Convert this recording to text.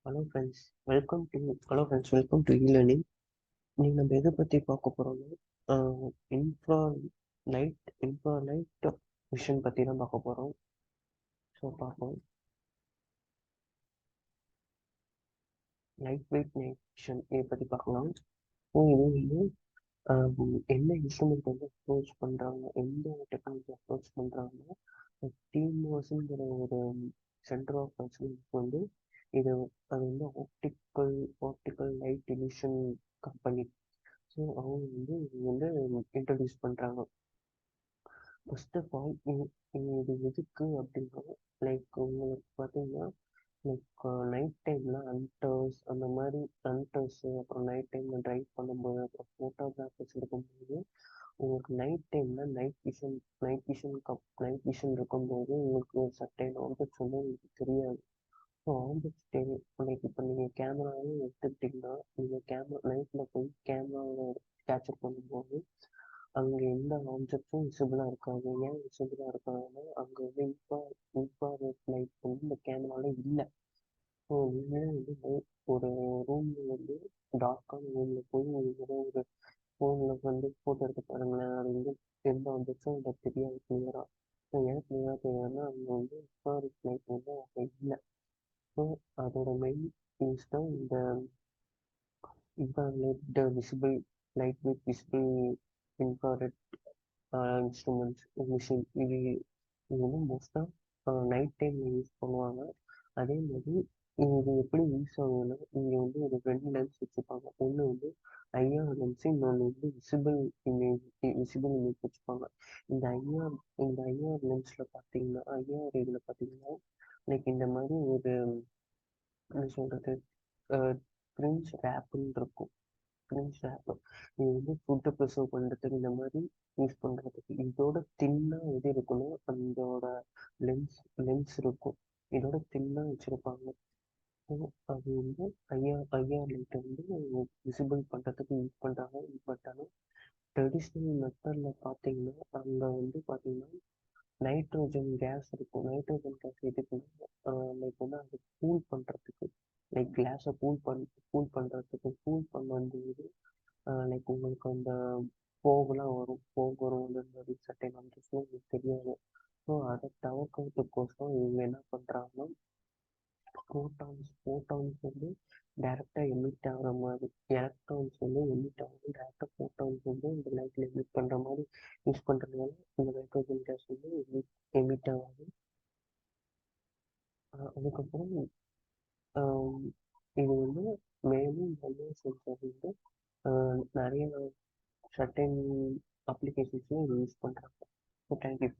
Hello friends welcome to e learning. இன்னைக்கு நம்ம எதை பற்றி பார்க்க போகிறோம்னா இன்ஃப்ரா இன்ஃப்ராலைட் விஷன் பற்றி தான் பார்க்க போகிறோம். ஸோ பார்ப்போம். லைட் வெயிட் நைட் விஷன் இதை பற்றி பார்க்கலாம். ஸோ இது வந்து என்ன இன்ஸ்ட்ருமெண்ட் வந்து அப்ரோச் பண்ணுறாங்க, எந்த டெக்னாலஜி அப்ரோச் பண்ணுறாங்கன்னா டீமோஸுங்கிற ஒரு சென்டர் ஆஃப் எக்ஸலன்ஸ் வந்து இது அது வந்து optical light emission company. So அவங்க வந்து இது வந்து இன்ட்ரடியூஸ் பண்ணுறாங்க. ஃபர்ஸ்ட் ஆஃப் ஆல் இது எதுக்கு அப்படின்னா, லைக் உங்களுக்கு பார்த்தீங்கன்னா லைக் நைட் டைமில் ஹண்டர்ஸ் அப்புறம் நைட் டைமில் ட்ரைவ் பண்ணும்போது அப்புறம் ஃபோட்டோகிராஃபர்ஸ் இருக்கும்போது உங்களுக்கு நைட் விஷன் இருக்கும்போது உங்களுக்கு ஒரு சர்டைன் ஆப்ஜெக்ட்ஸ் வந்து உங்களுக்கு தெரியாது. ஸோ ஆப்ஜெக்ட்ஸ் தெரியும். லைக் இப்போ நீங்கள் கேமராவே எடுத்துக்கிட்டிங்கன்னா நீங்கள் நைட்டில் போய் கேமராவை கேப்சர் பண்ணும்போது அங்கே எந்த ஆப்ஜெக்ட்ஸும் விசிபிளாக இருக்காது. ஏன் விசிபிளாக இருக்காதுன்னா அங்கே வந்து இன்ஃப்ராரெட் லைட் வந்து இந்த கேமராவில் இல்லை. ஸோ நீங்களே வந்து ஒரு ரூமில் வந்து டார்க்கான ரூமில் போய் ஒரு ஃபோனில் வந்து ஃபோட்டோ எடுத்து பாருங்களேன். அது வந்து எந்த ஆப்ஜெக்ட்ஸும் அங்கே தெரியாது கிளியராக. ஸோ ஏன் கிளியராக தெரியாதுன்னா அங்கே வந்து இன்ஃப்ராரெட் லைட் வந்து அங்கே இல்லை. ஸோ அதோட மெயின் யூஸ் தான் இந்த infrared light weight visible infrared instruments machine. இது வந்து மோஸ்ட்டாக நைட் டைமில் யூஸ் பண்ணுவாங்க. அதே மாதிரி இது எப்படி யூஸ் ஆகுதுன்னா இங்கே வந்து ஒரு ரெண்டு லென்ஸ் வச்சுருப்பாங்க. ஒன்று வந்து ஐஆர் லென்ஸு, இன்னொன்று வந்து விசிபிள் இமேஜ் வச்சுருப்பாங்க. இந்த ஐஆர் லென்ஸில் பார்த்தீங்கன்னா இதில் பார்த்தீங்கன்னா லைக் இந்த மாதிரி ஒரு என்ன சொல்கிறது ஃப்ரிஞ்ச் ரேப்புன்னு இருக்கும். ஃப்ரிஞ்ச் ரேப்பு இது வந்து ஃபுட்டை ப்ரிசர்வ் பண்ணுறதுக்கு இந்த மாதிரி யூஸ் பண்ணுறதுக்கு இதோட தின்னாக எது இருக்குன்னா அதோட லென்ஸ் இருக்கும். இதோட தின்னாக வச்சுருப்பாங்க. ஸோ அது வந்து ஐஆர் லைட்டை வந்து விசிபிள் பண்ணுறதுக்கு யூஸ் பண்ணுறாங்க. பட் ஆனால் ட்ரெடிஷ்னல் மெத்தடில் பார்த்தீங்கன்னா அங்கே வந்து பார்த்தீங்கன்னா நைட்ரோஜன் கேஸ் இருக்கும். நைட்ரோஜன் கேஸ் எதுக்குன்னா லைக் வந்து அதை கூல் பண்ணுறதுக்கு, லைக் கிளாஸை கூல் பண்ணும்போது லைக் உங்களுக்கு அந்த போகலாம் வரும் அந்த மாதிரி சர்டைன் ஆப்ஜெக்ட்ஸ்லாம் உங்களுக்கு தெரியாது. ஸோ அதை தவிர்க்கிறதுக்கோசரம் இவங்க என்ன பண்ணுறாங்கன்னா ஃபோட்டான்ஸ் வந்து டைரெக்டாக எமிட் ஆகிற மாதிரி, எலக்ட்ரான்ஸ் வந்து எமிட் ஆகுது. டைரெக்டாக ஃபோட்டான்ஸ் வந்து இந்த லைட்டில் எமிட் பண்ணுற மாதிரி யூஸ் பண்ணுறதுனால இந்த நைட்ரோஜன் கேஸ் வந்து எமிட் ஆகாது. அதுக்கப்புறம் இது வந்து மேலும் நிறைய சென்சார் வந்து நிறைய சர்டைன் அப்ளிகேஷன்ஸும் இது யூஸ் பண்ணுறாங்க. So thank you.